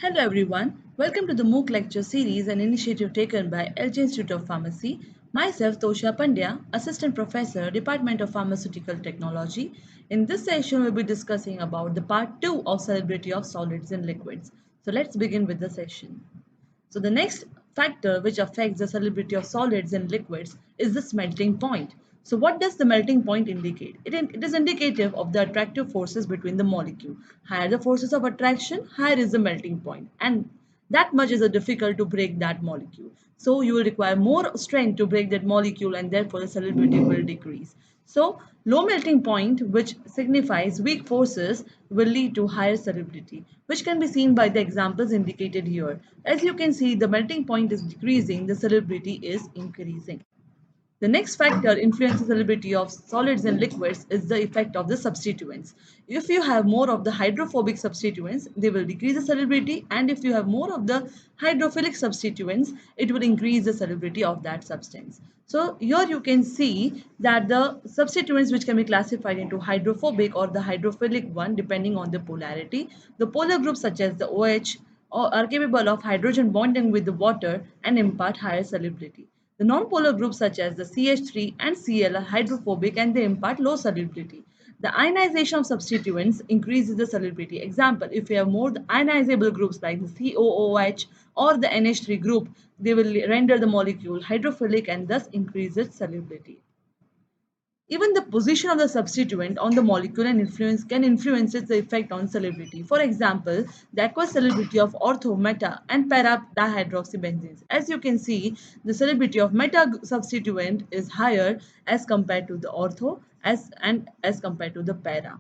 Hello everyone, welcome to the MOOC lecture series, an initiative taken by LG Institute of Pharmacy. Myself Tosha Pandya, Assistant Professor, Department of Pharmaceutical Technology. In this session, we'll be discussing about the part 2 of solubility of solids and liquids. So let's begin with the session. So the next factor which affects the solubility of solids and liquids is the melting point. So what does the melting point indicate? It is indicative of the attractive forces between the molecule. Higher the forces of attraction, higher is the melting point, and that much is difficult to break that molecule. So you will require more strength to break that molecule, and therefore the solubility will decrease. So low melting point, which signifies weak forces, will lead to higher solubility, which can be seen by the examples indicated here. As you can see, the melting point is decreasing, the solubility is increasing. The next factor influencing solubility of solids and liquids is the effect of the substituents. If you have more of the hydrophobic substituents, they will decrease the solubility, and if you have more of the hydrophilic substituents, it will increase the solubility of that substance. So here you can see that the substituents which can be classified into hydrophobic or the hydrophilic one depending on the polarity. The polar groups such as the OH are capable of hydrogen bonding with the water and impart higher solubility. The non-polar groups such as the CH3 and Cl are hydrophobic and they impart low solubility. The ionization of substituents increases the solubility. Example, if you have more ionizable groups like the COOH or the NH3 group, they will render the molecule hydrophilic and thus increase its solubility. Even the position of the substituent on the molecule can influence its effect on solubility. For example, the aqueous solubility of ortho, meta, and para dihydroxybenzenes. As you can see, the solubility of meta substituent is higher as compared to the ortho as compared to the para.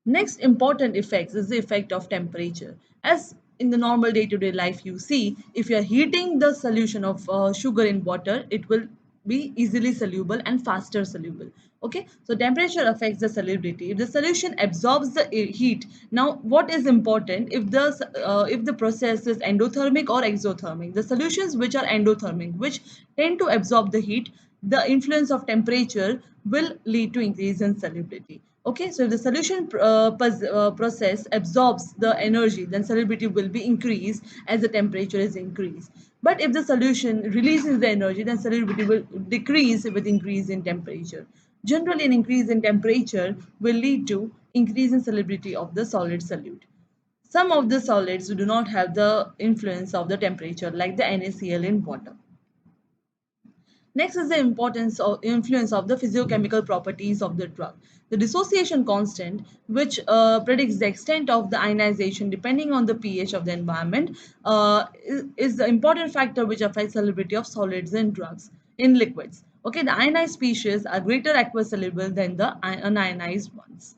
Next important effects is the effect of temperature. As in the normal day-to-day life you see, if you are heating the solution of sugar in water, it will be easily soluble and faster soluble. Okay, so temperature affects the solubility. If the solution absorbs the heat, now what is important, if the process is endothermic or exothermic, the solutions which are endothermic, which tend to absorb the heat, the influence of temperature will lead to increase in solubility. Okay, so if the solution process absorbs the energy, then solubility will be increased as the temperature is increased. But if the solution releases the energy, then solubility will decrease with increase in temperature. Generally, an increase in temperature will lead to increase in solubility of the solid solute. Some of the solids do not have the influence of the temperature, like the NaCl in water. Next is the importance or influence of the physiochemical properties of the drug. The dissociation constant, which predicts the extent of the ionization depending on the pH of the environment, is the important factor which affects solubility of solids in drugs, in liquids. Okay, the ionized species are greater aqueous soluble than the unionized ones.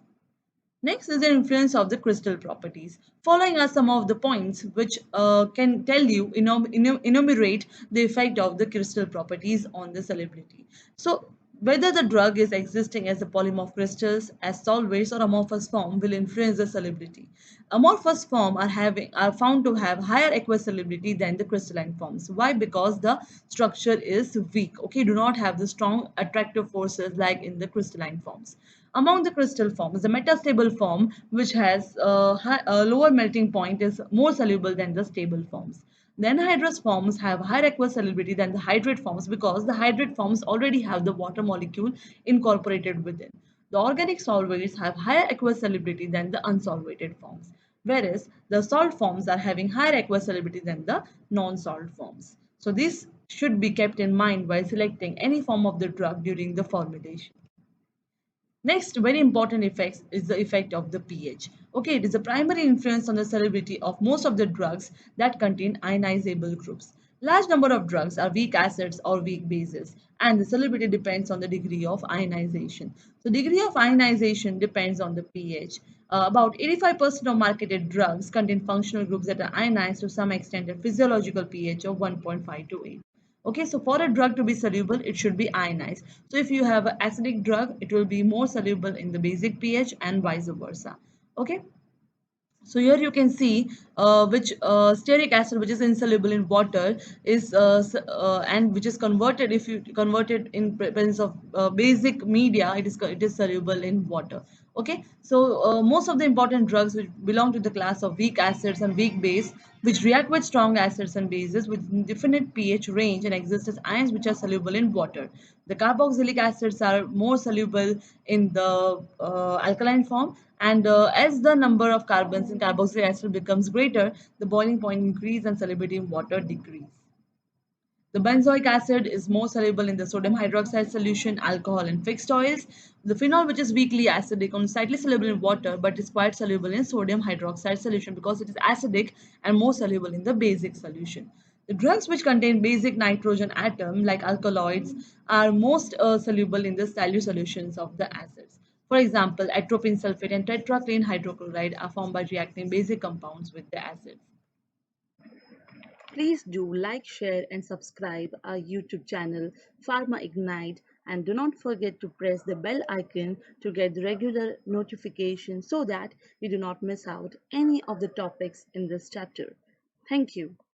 Next is the influence of the crystal properties. Following are some of the points which can tell you, enumerate the effect of the crystal properties on the solubility. So, whether the drug is existing as a polymorph crystals, as solvates or amorphous form will influence the solubility. Amorphous form are found to have higher aqueous solubility than the crystalline forms. Why? Because the structure is weak. Okay, do not have the strong attractive forces like in the crystalline forms. Among the crystal forms, the metastable form, which has a lower melting point, is more soluble than the stable forms. The anhydrous forms have higher aqueous solubility than the hydrate forms because the hydrate forms already have the water molecule incorporated within. The organic solvates have higher aqueous solubility than the unsolvated forms, whereas the salt forms are having higher aqueous solubility than the non-salt forms. So this should be kept in mind while selecting any form of the drug during the formulation. Next, very important effect is the effect of the pH. Okay, it is a primary influence on the solubility of most of the drugs that contain ionizable groups. Large number of drugs are weak acids or weak bases, and the solubility depends on the degree of ionization. So, degree of ionization depends on the pH. About 85% of marketed drugs contain functional groups that are ionized to some extent at physiological pH of 1.5 to 8. Okay, so for a drug to be soluble, it should be ionized. So if you have an acidic drug, it will be more soluble in the basic pH and vice versa. Okay. So here you can see which stearic acid, which is insoluble in water, is and which is converted, if you convert it in presence of basic media, it is soluble in water. Okay, so most of the important drugs which belong to the class of weak acids and weak base, which react with strong acids and bases with definite pH range and exist as ions which are soluble in water. The carboxylic acids are more soluble in the alkaline form, and as the number of carbons in carboxylic acid becomes greater, the boiling point increase and solubility in water decrease. The benzoic acid is more soluble in the sodium hydroxide solution, alcohol, and fixed oils. The phenol, which is weakly acidic, only slightly soluble in water, but is quite soluble in sodium hydroxide solution because it is acidic and more soluble in the basic solution. The drugs which contain basic nitrogen atom, like alkaloids, are most soluble in the dilute solutions of the acids. For example, atropine sulfate and tetracline hydrochloride are formed by reacting basic compounds with the acids. Please do like, share, and subscribe our YouTube channel Pharma Ignite, and do not forget to press the bell icon to get the regular notifications so that you do not miss out any of the topics in this chapter. Thank you.